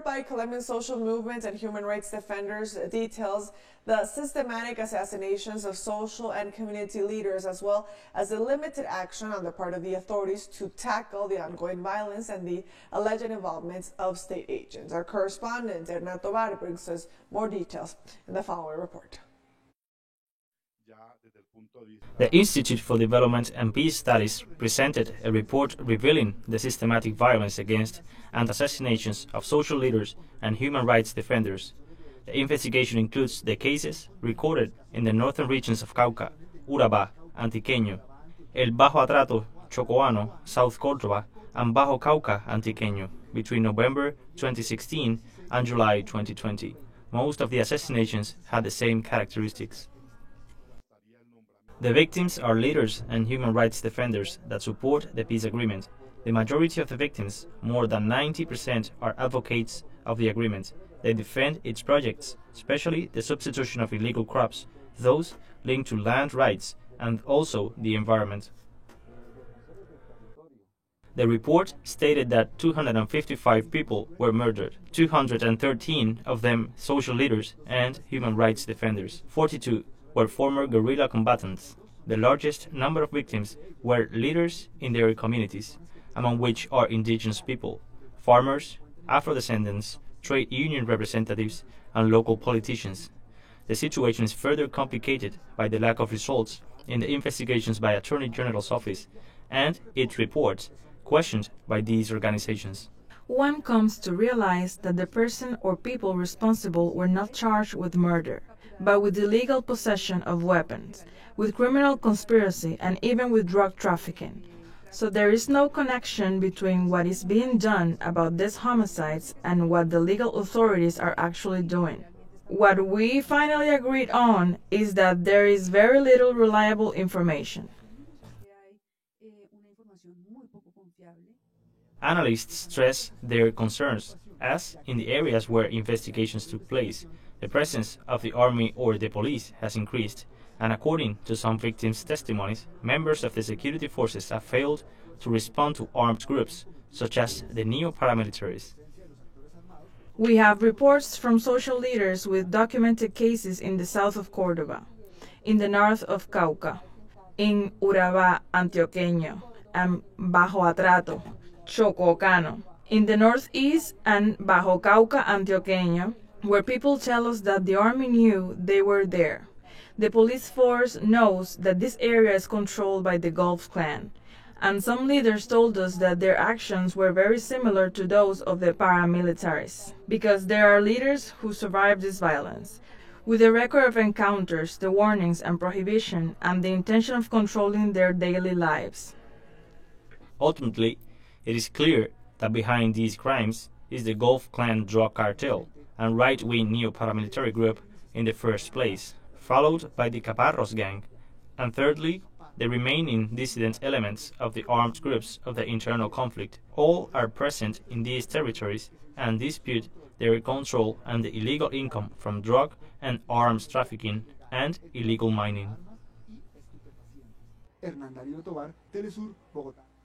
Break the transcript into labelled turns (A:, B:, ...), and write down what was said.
A: By Colombian social movements and human rights defenders details the systematic assassinations of social and community leaders, as well as the limited action on the part of the authorities to tackle the ongoing violence and the alleged involvement of state agents. Our correspondent, Hernán Tovar, brings us more details in the following report.
B: The Institute for Development and Peace Studies presented a report revealing the systematic violence against and assassinations of social leaders and human rights defenders. The investigation includes the cases recorded in the northern regions of Cauca, Urabá, Antioqueño, El Bajo Atrato, Chocoano, South Córdoba, and Bajo Cauca, Antioqueño, between November 2016 and July 2020. Most of the assassinations had the same characteristics. The victims are leaders and human rights defenders that support the peace agreement. The majority of the victims, more than 90%, are advocates of the agreement. They defend its projects, especially the substitution of illegal crops, those linked to land rights, and also the environment. The report stated that 255 people were murdered, 213 of them social leaders and human rights defenders. 42 were former guerrilla combatants. The largest number of victims were leaders in their communities, among which are indigenous people, farmers, Afro-descendants, trade union representatives, and local politicians. The situation is further complicated by the lack of results in the investigations by Attorney General's office and its reports questioned by these organizations.
C: One comes to realize that the person or people responsible were not charged with murder, but with illegal possession of weapons, with criminal conspiracy, and even with drug trafficking. So there is no connection between what is being done about these homicides and what the legal authorities are actually doing. What we finally agreed on is that there is very little reliable information.
B: Analysts stress their concerns, as in the areas where investigations took place, the presence of the army or the police has increased, and according to some victims' testimonies, members of the security forces have failed to respond to armed groups, such as the neo-paramilitaries.
C: We have reports from social leaders with documented cases in the south of Córdoba, in the north of Cauca, in Urabá, Antioqueño, and Bajo Atrato, Chococano, in the northeast and Bajo Cauca, Antioqueño, where people tell us that the army knew they were there. The police force knows that this area is controlled by the Gulf Clan, and some leaders told us that their actions were very similar to those of the paramilitaries, because there are leaders who survived this violence, with a record of encounters, the warnings and prohibition, and the intention of controlling their daily lives.
B: Ultimately, it is clear that behind these crimes is the Gulf Clan drug cartel and right-wing neo-paramilitary group in the first place, followed by the Caparros gang, and thirdly, the remaining dissident elements of the armed groups of the internal conflict. All are present in these territories and dispute their control and the illegal income from drug and arms trafficking and illegal mining.
D: Hernán Darío Tovar, Telesur, Bogotá.